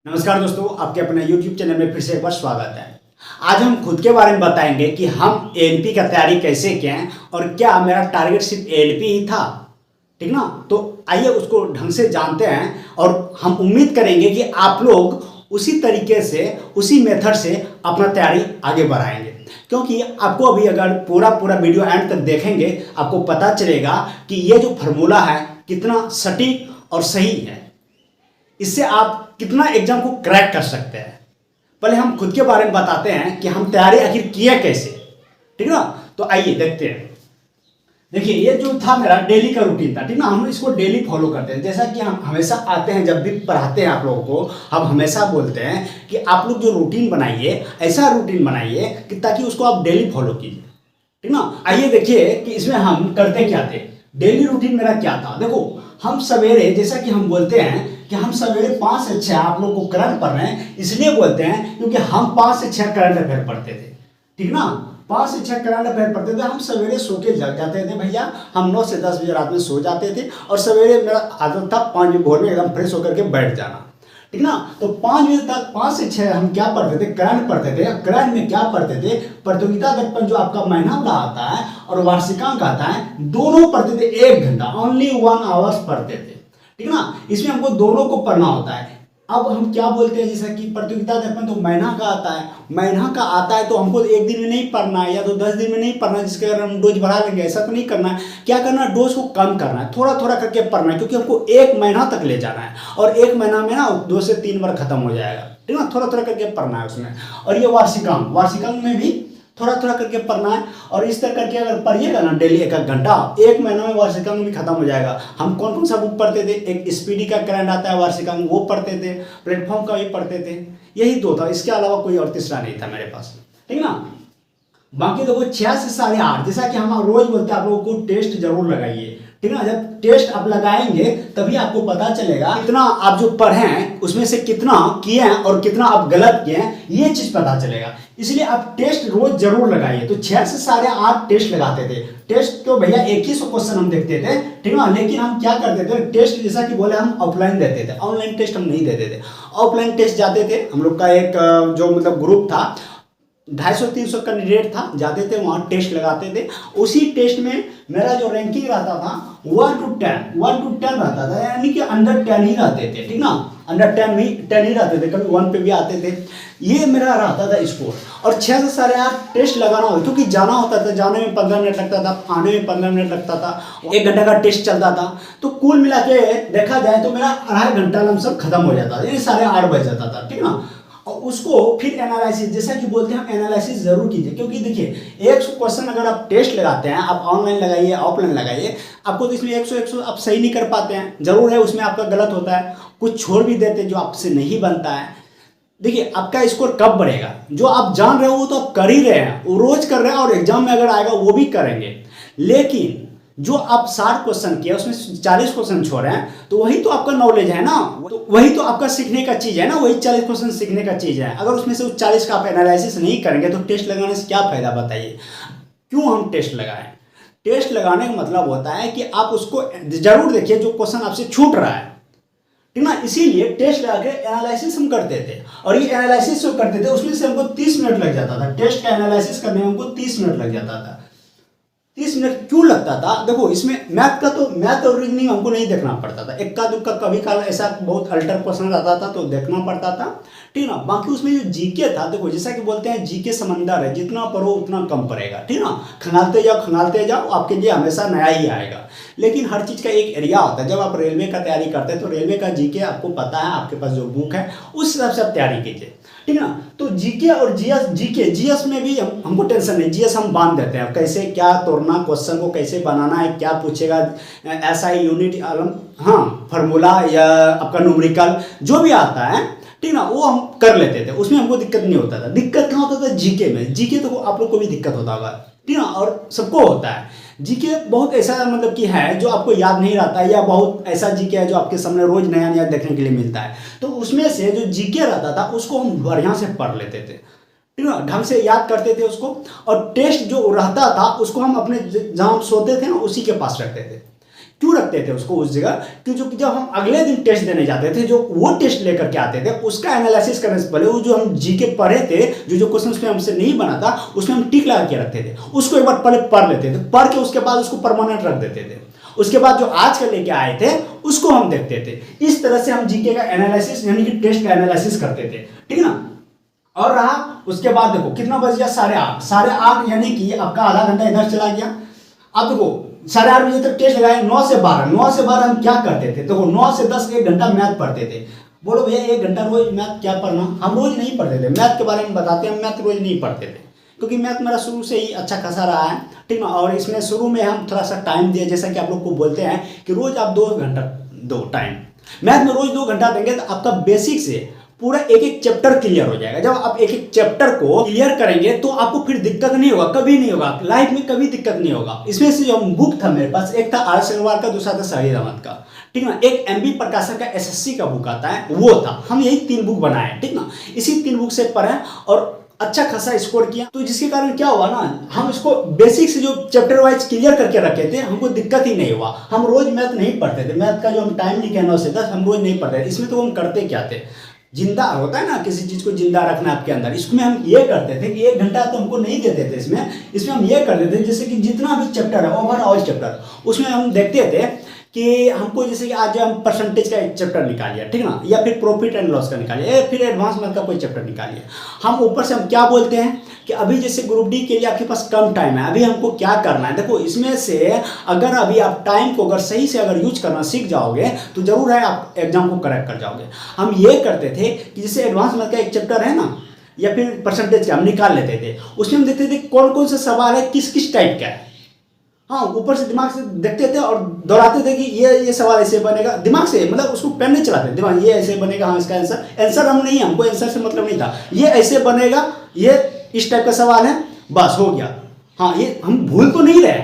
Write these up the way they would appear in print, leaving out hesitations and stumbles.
नमस्कार दोस्तों, आपके अपने YouTube चैनल में फिर से एक बार स्वागत है। आज हम खुद के बारे में बताएंगे कि हम एएलपी का तैयारी कैसे किए हैं और क्या मेरा टारगेट सिर्फ एएलपी ही था, ठीक ना। तो आइए उसको ढंग से जानते हैं और हम उम्मीद करेंगे कि आप लोग उसी तरीके से, उसी मेथड से अपना तैयारी आगे बढ़ाएंगे, क्योंकि आपको अभी अगर पूरा वीडियो एंड तक देखेंगे आपको पता चलेगा कि ये जो फार्मूला है कितना सटीक और सही है। इससे आप कितना एग्जाम को क्रैक कर सकते हैं। पहले हम खुद के बारे में बताते हैं कि हम तैयारी आखिर किया कैसे, ठीक ना। तो आइए देखते हैं। देखिए, ये जो था मेरा डेली का रूटीन था, ठीक ना। हम इसको डेली फॉलो करते हैं। जैसा कि हम हमेशा आते हैं, जब भी पढ़ाते हैं आप लोगों को, हम हमेशा बोलते हैं कि आप लोग जो रूटीन बनाइए, ऐसा रूटीन बनाइए कि ताकि उसको आप डेली फॉलो कीजिए, ठीक ना। आइए देखिए कि इसमें हम करते क्या थे। डेली रूटीन मेरा क्या था। देखो, हम सवेरे, जैसा कि हम बोलते हैं कि हम सवेरे 5 से 6 आप लोग को करंट पढ़ रहे हैं, इसलिए बोलते हैं क्योंकि हम 5 से 6 करंट अफेयर पढ़ते थे, ठीक ना। 5 से 6 करंट अफेयर पढ़ते थे। हम सवेरे सो के जग जाते थे भैया। हम 9 से 10 बजे रात में सो जाते थे और सवेरे मेरा आदत था 5 बजे भोर में एकदम फ्रेश होकर के बैठ जाना, ठीक ना। तो 5 बजे तक, 5 से 6 हम क्या पढ़ते थे, करंट पढ़ते थे। करंट में क्या पढ़ते थे, प्रतियोगिता दर्पण जो आपका महीना वाला आता है और वार्षिकांक आता है, दोनों पढ़ते थे 1 घंटा, ओनली 1 आवर्स पढ़ते थे, ठीक ना। इसमें हमको दोनों को पढ़ना होता है। अब हम क्या बोलते हैं, जैसा कि प्रतियोगिता दर्पण तो महीना का आता है, महीना का आता है तो हमको एक दिन में नहीं पढ़ना है या तो 10 दिन में नहीं पढ़ना है जिसके कारण हम डोज बढ़ा लेंगे, ऐसा तो नहीं करना है। क्या करना है, डोज को कम करना है, थोड़ा थोड़ा करके पढ़ना है, क्योंकि हमको 1 महीना तक ले जाना है और 1 महीना में ना 2 से 3 बार खत्म हो जाएगा, ठीक ना। थोड़ा थोड़ा करके पढ़ना है उसमें। और ये वार्षिकांक में भी थोड़ा थोड़ा करके पढ़ना है। और इस तरह करके अगर पढ़िएगा ना डेली 1 घंटा, 1 महीना में वार्षिकांक भी खत्म हो जाएगा। हम कौन कौन सा बुक पढ़ते थे, एक स्पीडी का करंट आता है वार्षिकांक, वो पढ़ते थे, प्लेटफॉर्म का भी पढ़ते थे। यही 2 था, इसके अलावा कोई और तीसरा नहीं था मेरे पास, ठीक ना। बाकी देखो 6 से 8:30, जैसा कि हम रोज बोलते हैं आप लोगों को टेस्ट जरूर लगाइए, ठीक ना। जब टेस्ट आप लगाएंगे तभी आपको पता चलेगा कितना आप जो पढ़े हैं उसमें से कितना किए हैं और कितना आप गलत किए हैं, ये चीज पता चलेगा। इसलिए आप टेस्ट रोज जरूर लगाइए। तो 6 से 8:30 टेस्ट लगाते थे। टेस्ट तो भैया 2100 क्वेश्चन हम देखते थे, ठीक ना। लेकिन हम क्या करते थे, टेस्ट जैसा कि बोले हम ऑफलाइन देते थे, ऑनलाइन टेस्ट हम नहीं देते थे। ऑफलाइन टेस्ट जाते थे। हम लोग का एक जो मतलब ग्रुप था, 250-300 कैंडिडेट था, जाते थे वहाँ टेस्ट लगाते थे। उसी टेस्ट में मेरा जो रैंकिंग रहता था 1 to 10 रहता था, यानी कि अंडर 10 ही रहते थे, ठीक ना। अंडर 10 ही रहते थे, कभी 1 पे भी आते थे। ये मेरा रहता था स्कोर। और 6 से 8:30 टेस्ट लगाना होता, क्योंकि जाना होता था, जाने में 15 मिनट लगता था, आने में 15 मिनट लगता था, 1 घंटा का टेस्ट चलता था। तो कुल मिला के देखा जाए तो मेरा 2.5 घंटा लमसम खत्म हो जाता था, यानी 8:30 बज जाता था, ठीक ना। और उसको फिर एनालिसिस, जैसा कि बोलते हैं हम एनालिसिस जरूर कीजिए, क्योंकि देखिए 100 क्वेश्चन अगर आप टेस्ट लगाते हैं, आप ऑनलाइन लगाइए ऑफलाइन लगाइए, आपको तो इसमें 100 आप सही नहीं कर पाते हैं, जरूर है उसमें आपका गलत होता है, कुछ छोड़ भी देते हैं जो आपसे नहीं बनता है। देखिए आपका स्कोर कब बढ़ेगा, जो आप जान रहे हो वो तो आप कर ही रहे हैं, वो रोज कर रहे हैं और एग्जाम में अगर आएगा वो भी करेंगे। लेकिन जो आप 60 क्वेश्चन किया उसमें 40 क्वेश्चन छोड़े हैं, तो वही तो आपका नॉलेज है ना, तो वही तो आपका सीखने का चीज है ना, वही 40 क्वेश्चन सीखने का चीज है। अगर उसमें से उस 40 का आप एनालिसिस नहीं करेंगे तो टेस्ट लगाने से क्या फायदा, बताइए। क्यों हम टेस्ट लगाएं। टेस्ट लगाने का मतलब होता है कि आप उसको जरूर देखिए जो क्वेश्चन आपसे छूट रहा है, ठीक ना। इसीलिए टेस्ट लगा के एनालिसिस हम करते थे। और ये एनालिसिस जो करते थे उसमें से हमको 30 मिनट लग जाता था। टेस्ट का एनालिसिस करने में हमको 30 मिनट लग जाता था। 30 मिनट क्यों लगता था, देखो इसमें मैथ और रीजनिंग हमको नहीं देखना पड़ता था। इक्का दुक्का कभी काल ऐसा बहुत अल्टर क्वेश्चन आता था तो देखना पड़ता था, ठीक ना। बाकी उसमें जो जीके था, देखो जैसा कि बोलते हैं जीके समंदर है, जितना पढ़ो उतना कम पड़ेगा, ठीक ना। खंगालते जाओ आपके लिए हमेशा नया ही आएगा। लेकिन हर चीज़ का एक एरिया होता है। जब आप रेलवे का तैयारी करते हैं तो रेलवे का जीके आपको पता है, आपके पास जो बुक है उस हिसाब से आप तैयारी कीजिए, ठीक ना। तो जीके और जीएस में भी हमको टेंशन नहीं, जीएस हम बांध देते हैं, कैसे क्या तोड़ना, क्वेश्चन को कैसे बनाना है, क्या पूछेगा, ऐसा ही यूनिट हाँ फार्मूला या आपका न्यूमेरिकल जो भी आता है, ठीक ना, वो हम कर लेते थे, उसमें हमको दिक्कत नहीं होता था। दिक्कत कहाँ होता था, जीके में। जीके तो आप लोग को भी दिक्कत होता होगा, ठीक ना, और सबको होता है। जीके बहुत ऐसा मतलब कि है जो आपको याद नहीं रहता है, या बहुत ऐसा जीके है जो आपके सामने रोज नया नया देखने के लिए मिलता है। तो उसमें से जो जीके रहता था उसको हम बढ़िया से पढ़ लेते थे, ठीक ना, ढंग से याद करते थे उसको। और टेस्ट जो रहता था उसको हम अपने जहाँ हम सोते थे ना उसी के पास रखते थे। क्यों रखते थे उसको उस जगह कि जो जब हम अगले दिन टेस्ट देने जाते थे, जो वो टेस्ट लेकर के आते थे, उसका एनालिसिस करने से पहले वो जो हम जीके पढ़े थे, जो क्वेश्चन उसमें हमसे नहीं बना था, उसमें हम टिक लगा के रखते थे, उसको एक बार पहले पढ़ लेते थे, पढ़ के उसके बाद उसको परमानेंट रख देते थे। उसके बाद जो आज का लेके आए थे उसको हम देखते थे। इस तरह से हम जीके का एनालिसिस यानी कि टेस्ट का एनालिसिस करते थे, ठीक ना। और रहा उसके बाद देखो कितना बज गया, 8:30, 8:30 यानी कि आपका आधा घंटा इधर चला गया। अब देखो 8:30 बजे तक टेस्ट लगाए, 9 से 12, 9 से 12 हम क्या करते थे, देखो 9 से 10 1 घंटा मैथ पढ़ते थे। बोलो भैया 1 घंटा रोज मैथ क्या पढ़ना, हम रोज नहीं पढ़ते थे। मैथ के बारे में बताते हैं, मैथ रोज नहीं पढ़ते थे क्योंकि मैथ मेरा शुरू से ही अच्छा खासा रहा है, ठीक ना। और इसमें शुरू में हम थोड़ा सा टाइम दिए, जैसा कि आप लोग को बोलते हैं कि रोज आप 2 घंटा दो टाइम, मैथ में रोज 2 घंटा देंगे तो आपका बेसिक से पूरा एक एक चैप्टर क्लियर हो जाएगा। जब आप एक एक चैप्टर को क्लियर करेंगे तो आपको फिर दिक्कत नहीं होगा, कभी नहीं होगा, लाइफ में कभी दिक्कत नहीं होगा। इसमें से जो बुक था मेरे पास, एक था RS अग्रवाल का, दूसरा था शाहिद अहमद का, ठीक ना। एक MB प्रकाशन का SSC का बुक आता है, वो था। हम यही 3 बुक बनाए, ठीक ना। इसी 3 बुक से पढ़े और अच्छा खासा स्कोर किया। तो जिसके कारण क्या हुआ ना, हम इसको बेसिक से जो चैप्टर वाइज क्लियर करके रखे थे, हमको दिक्कत ही नहीं हुआ। हम रोज मैथ नहीं पढ़ते थे, मैथ का जो हम टाइम लिखे 9 से 10 हम रोज नहीं पढ़ते थे। इसमें तो हम करते क्या थे, जिंदा होता है ना, किसी चीज को जिंदा रखना आपके अंदर, इसमें हम ये करते थे कि 1 घंटा तो हमको नहीं देते थे। इसमें हम ये करते थे जैसे कि जितना भी चैप्टर है ओवरऑल चैप्टर, उसमें हम देखते थे कि हमको जैसे कि आज हम परसेंटेज का एक चैप्टर निकालिए, ठीक ना, या फिर प्रॉफिट एंड लॉस का निकालिए, या फिर एडवांस मैथ का कोई चैप्टर निकालिए। हम ऊपर से हम क्या बोलते हैं कि अभी जैसे ग्रुप डी के लिए आपके पास कम टाइम है, अभी हमको क्या करना है। देखो इसमें से अगर अभी आप टाइम को अगर सही से अगर यूज करना सीख जाओगे तो जरूर है आप एग्जाम को करेक्ट कर जाओगे। हम ये करते थे कि जैसे एडवांस मैथ का एक चैप्टर है ना, या फिर परसेंटेज का हम निकाल लेते थे, उसमें हम देखते थे कौन कौन सा सवाल है, किस किस टाइप का है। हाँ, ऊपर से दिमाग से देखते थे और दोहराते थे कि ये सवाल ऐसे बनेगा, दिमाग से, मतलब उसको पेन नहीं चलाते, दिमाग ये ऐसे बनेगा, हाँ इसका आंसर हम नहीं, हमको आंसर से मतलब नहीं था, ये ऐसे बनेगा, ये इस टाइप का सवाल है, बस हो गया। हाँ, ये हम भूल तो नहीं रहे,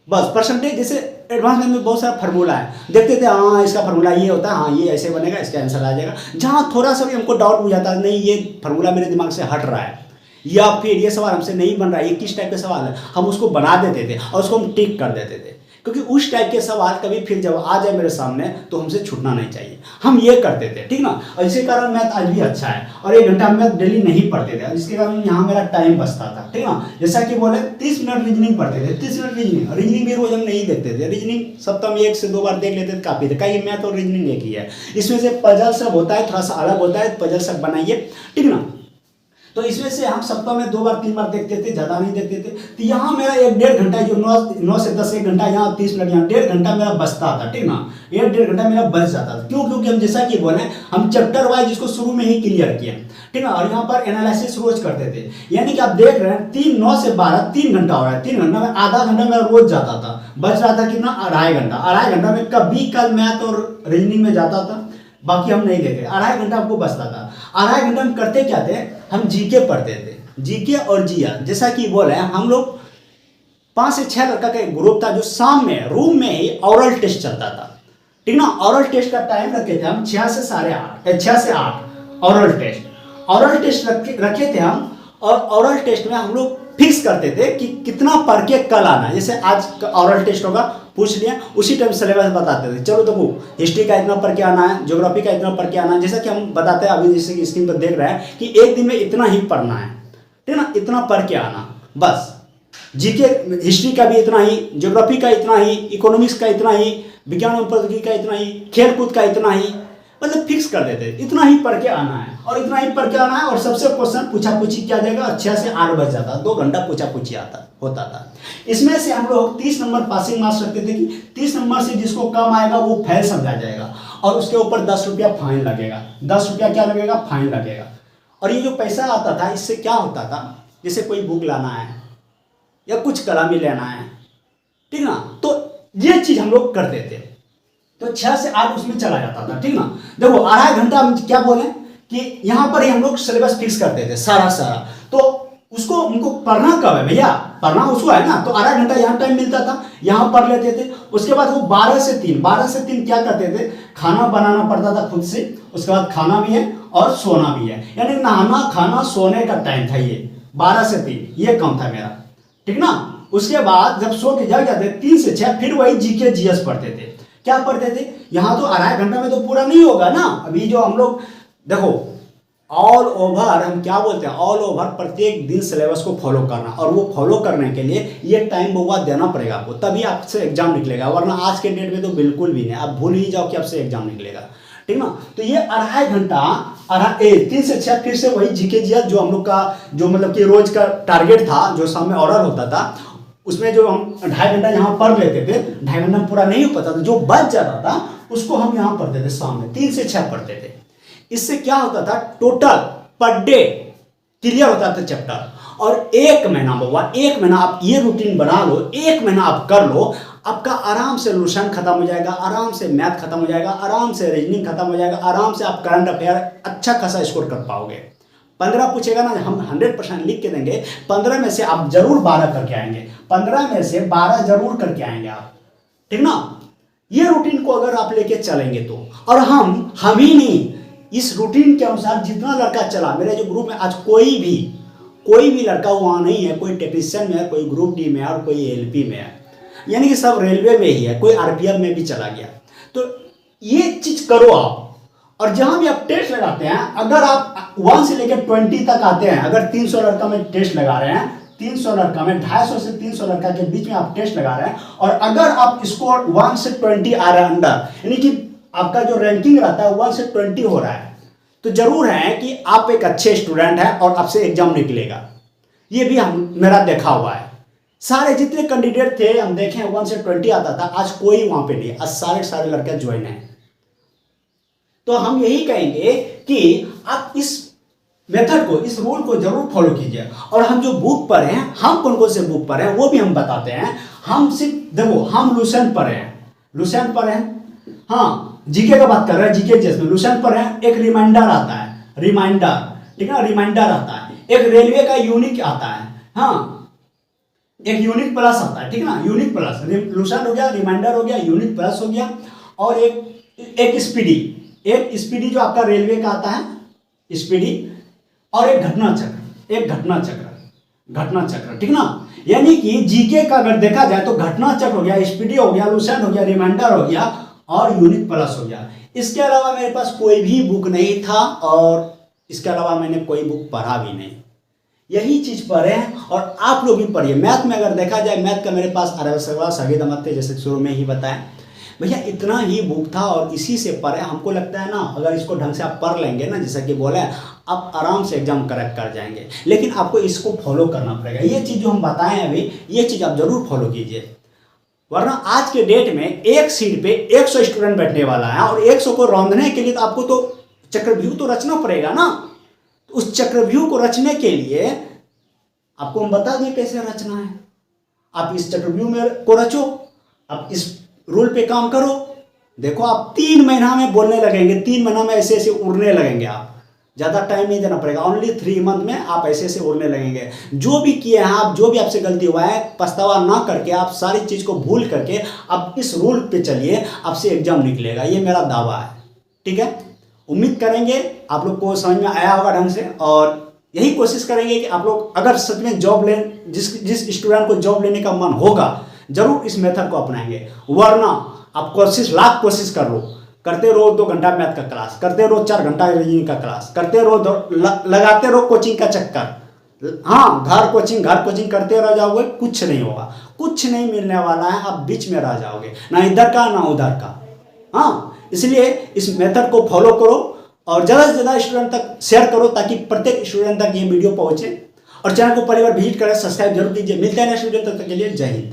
बस परसेंटेज जैसे एडवांस में बहुत सारा फार्मूला है, देखते थे हाँ इसका फार्मूला ये होता है, हाँ ये ऐसे बनेगा, इसका आंसर आ जाएगा। जहाँ थोड़ा सा भी हमको डाउट हो जाता है, नहीं ये फार्मूला मेरे दिमाग से हट रहा है, या फिर ये सवाल हमसे नहीं बन रहा है, ये किस टाइप का सवाल है, हम उसको बना देते थे और उसको हम टिक कर देते थे, क्योंकि उस टाइप के सवाल कभी फिर जब आ जाए मेरे सामने तो हमसे छूटना नहीं चाहिए। हम ये करते थे, ठीक ना। और इसी कारण मैथ आज भी अच्छा है, और 1 घंटा मैथ डेली नहीं पढ़ते थे, जिसके कारण यहाँ मेरा टाइम बचता था, ठीक ना। जैसा कि बोले 30 मिनट रीजनिंग पढ़ते थे, 30 मिनट रीजनिंग भी रोज हम नहीं देखते थे। रीजनिंग सप्ताह में 1 से 2 बार देख लेते थे, काफी थे, कहीं मैथ और रीजनिंग एक ही है। इसमें से पजल सब होता है, थोड़ा सा अलग होता है, पजल सब बनाइए, ठीक ना। तो इसमें से हम सप्ताह में 2 बार 3 बार देखते थे, ज़्यादा नहीं देखते थे। तो यहाँ मेरा 1-1.5 घंटा, जो 9 से 10 1 घंटा, यहाँ 30 मिनट, यहाँ 1.5 घंटा मेरा बचता था, ठीक ना। 1-1.5 घंटा मेरा बच जाता था। क्यों? क्योंकि हम जैसा कि बोले हम चैप्टर वाइज इसको शुरू में ही क्लियर किए, ठीक ना। और यहाँ पर एनालिसिस रोज करते थे, यानी कि आप देख रहे हैं 9 से 12 3 घंटा हो रहा है, 3 घंटा में आधा घंटा मेरा रोज जाता था, बच रहा था कितना, 2.5 घंटा। 2.5 घंटा में कभी कल मैथ और रीजनिंग में जाता था, बाकी हम नहीं देते। 2.5 घंटा हमको बचता था। 2.5 घंटा में करते क्या थे, हम जीके पढ़ते थे, जीके और जिया। जैसा कि बोले हम लोग 5 से 6 लड़का का एक ग्रुप था, जो शाम में रूम में ही ओरल टेस्ट चलता था, ठीक ना। ओरल टेस्ट का टाइम रखे थे हम 6 से 8 ओरल टेस्ट रखे थे हम। और ओरल टेस्ट में हम लोग फिक्स करते थे कि कितना पढ़ के कल आना है। जैसे आज ओरल टेस्ट होगा, पूछ लिया, उसी टाइम सिलेबस बताते थे, चलो देखो हिस्ट्री का इतना पढ़ के आना है, ज्योग्राफी का इतना पढ़ के आना है। जैसा कि हम बताते हैं अभी, जैसे कि स्क्रीन पर देख रहे हैं कि एक दिन में इतना ही पढ़ना है, ठीक ना, इतना पढ़ के आना बस। जीके हिस्ट्री का भी इतना ही, ज्योग्राफी का इतना ही, इकोनॉमिक्स का इतना ही, विज्ञान एवं प्रौद्योगिकी का इतना ही, खेलकूद का इतना ही, मतलब फिक्स कर देते, इतना ही पढ़ के आना है और इतना ही पढ़ के आना है। और सबसे क्वेश्चन पूछा पूछी क्या जाएगा, 6 से 8 बज जाता, 2 घंटा पूछा पूछी होता था। इसमें से हम लोग 30 नंबर पासिंग मार्क्स रखते थे कि 30 नंबर से जिसको कम आएगा वो फेल समझा जाएगा, और उसके ऊपर 10 रुपया फाइन लगेगा। 10 रुपया क्या लगेगा, फाइन लगेगा। और ये जो पैसा आता था, इससे क्या होता था, जैसे कोई बुक लाना है या कुछ कलम लेना है, ठीक ना, तो ये चीज हम लोग करते थे। तो 6 से 8 उसमें चला जाता था, ठीक ना। देखो 2.5 घंटा हम क्या बोले कि यहाँ पर ही हम लोग सिलेबस फिक्स करते थे सारा। तो उसको उनको पढ़ना कब है भैया, पढ़ना उसको है ना। तो 2.5 घंटा यहाँ टाइम मिलता था, यहाँ पढ़ लेते थे। उसके बाद वो 12 से 3 क्या करते थे, खाना बनाना पड़ता था खुद से। उसके बाद खाना भी है और सोना भी है, यानी नहाना खाना सोने का टाइम था ये 12 से 3, ये काम था मेरा, ठीक ना। उसके बाद जब सो के जग जाते 3 से 6 फिर वही जीके जीएस पढ़ते थे। क्या पढ़ते थे? यहाँ तो अढ़ाई घंटा में तो पूरा नहीं होगा ना। अभी जो हम लोग देखो ऑल ओवर, हम क्या बोलते हैं, ऑल ओवर प्रत्येक दिन सिलेबस को फॉलो करना, और वो फॉलो करने के लिए ये टाइम बहुआ देना पड़ेगा आपको, तभी आपसे एग्जाम निकलेगा। वरना आज के डेट में तो बिल्कुल भी नहीं, आप भूल ही जाओ कि आपसे एग्जाम निकलेगा, ठीक ना। तो ये अढ़ाई घंटा 3 से 6 फिर से वही जीके जीएस जो हम लोग का जो मतलब कि रोज का टारगेट था, जो सामने ऑर्डर होता था, उसमें जो हम 2.5 घंटा यहाँ पढ़ लेते थे, 2.5 घंटा में पूरा नहीं हो पाता था, जो बच जाता था उसको हम यहाँ पढ़ते थे सामने, 3 से 6 पढ़ते थे। इससे क्या होता था, टोटल पर डे क्लियर होता था चैप्टर। और 1 महीना बाबा, 1 महीना आप ये रूटीन बना लो, 1 महीना आप कर लो, आपका आराम से सोल्यूशन खत्म हो जाएगा, आराम से मैथ खत्म हो जाएगा, आराम से रीजनिंग खत्म हो जाएगा, आराम से आप करंट अफेयर अच्छा खासा स्कोर कर पाओगे। 15 पूछेगा ना, हम 100% लिख के देंगे, 15 में से आप जरूर 12 करके आएंगे, 15 में से 12 जरूर करके आएंगे आप, ठीक ना। ये रूटीन को अगर आप लेके चलेंगे तो, और हम ही नहीं, इस रूटीन के अनुसार जितना लड़का चला, मेरे जो ग्रुप में आज कोई भी लड़का वहाँ नहीं है, कोई टेक्नीशियन में है, कोई ग्रुप डी में है, और कोई एलपी में है, यानी कि सब रेलवे में ही है, कोई आरपीएफ में भी चला गया। तो ये चीज करो आप। और जहां भी आप टेस्ट लगाते हैं, अगर आप 1 से लेकर 20 तक आते हैं, अगर 300 लड़का में टेस्ट लगा रहे हैं, 300 लड़का में 250 से 300 लड़का के बीच में आप टेस्ट लगा रहे हैं, और अगर आप स्कोर 1 से 20 आ रहा है अंडर, यानी कि आपका जो रैंकिंग रहता है 1 से 20 हो रहा है, तो जरूर है कि आप एक अच्छे स्टूडेंट हैं और आपसे एग्जाम निकलेगा। ये भी मेरा देखा हुआ है। सारे जितने कैंडिडेट थे हम देखें 1 से 20 आता था, आज कोई वहां पे नहीं, आज सारे लड़के ज्वाइन हैं। तो हम यही कहेंगे कि आप इस मेथड को, इस रूल को जरूर फॉलो कीजिए। और हम जो बुक पढ़े हैं, हम कौन कौन से बुक पढ़े हैं वो भी हम बताते हैं। हम सिर्फ देखो, हम लुसेंट पढ़े हैं, हाँ जीके का बात कर रहे हैं, जीके जैसे लुसेंट पढ़े हैं। एक रिमाइंडर आता है, ठीक है, रिमाइंडर आता है। एक रेलवे का यूनिक आता है, हाँ, एक यूनिक प्लस आता है, ठीक है ना, यूनिक प्लस, लुसेंट हो गया, रिमाइंडर हो गया, यूनिक प्लस हो गया, और एक स्पीडी जो आपका रेलवे का आता है, स्पीडी, और एक घटना चक्र, ठीक ना। यानी कि जीके का अगर देखा जाए तो घटना चक्र हो गया, स्पीडी हो गया, लुसेंट हो गया, रिमाइंडर हो गया, और यूनिक प्लस हो गया। इसके अलावा मेरे पास कोई भी बुक नहीं था, और इसके अलावा मैंने कोई बुक पढ़ा भी नहीं। यही चीज पढ़े हैं, और आप लोग भी पढ़िए। मैथ में अगर देखा जाए, मैथ का मेरे पास अरब सवाल सगीद अहमद थे, जैसे शुरू में ही बताया भैया, इतना ही बुक था और इसी से पढ़े। हमको लगता है ना, अगर इसको ढंग से आप पढ़ लेंगे ना, जैसा कि बोले, आप आराम से एग्जाम करेक्ट कर जाएंगे। लेकिन आपको इसको फॉलो करना पड़ेगा। ये चीज़ जो हम बताएं अभी, ये चीज़ आप जरूर फॉलो कीजिए, वरना आज के डेट में एक सीट पे 100 स्टूडेंट बैठने वाला है, और 100 को रौंदने के लिए तो आपको तो चक्रव्यूह तो रचना पड़ेगा ना। उस चक्रव्यूह को रचने के लिए आपको हम बता दें कैसे रचना है। आप इस चक्रव्यूह में को रचो, आप इस रूल पे काम करो। देखो, आप 3 महीना में बोलने लगेंगे, 3 महीना में ऐसे ऐसे उड़ने लगेंगे। आप ज़्यादा टाइम नहीं देना पड़ेगा, ओनली 3 मंथ में आप ऐसे ऐसे उड़ने लगेंगे। जो भी किए हैं आप, जो भी आपसे गलती हुआ है, पछतावा ना करके, आप सारी चीज़ को भूल करके आप इस रूल पे चलिए, आपसे एग्जाम निकलेगा। ये मेरा दावा है, ठीक है। उम्मीद करेंगे आप लोग को समझ में आया होगा ढंग से, और यही कोशिश करेंगे कि आप लोग अगर सच में जॉब ले, जिस स्टूडेंट को जॉब लेने का मन होगा, जरूर इस मेथड को अपनाएंगे। वरना आप लाख कोशिश कर लो, करते रहो 2 घंटा मैथ का क्लास, करते रहो 4 घंटा रीजनिंग का क्लास, करते रहो, लगाते रहो कोचिंग का चक्कर। हाँ, घर कोचिंग करते रह जाओगे, कुछ नहीं होगा, कुछ नहीं मिलने वाला है। आप बीच में रह जाओगे, ना इधर का ना उधर का। हाँ, इसलिए इस मेथड को फॉलो करो, और ज़्यादा से ज़्यादा स्टूडेंट तक शेयर करो, ताकि प्रत्येक स्टूडेंट तक ये वीडियो पहुंचे। और चैनल को पहली बार विजिट करें, सब्सक्राइब जरूर कीजिए। मिलते हैं नेक्स्ट वीडियो, तब तक के लिए जय हिंद।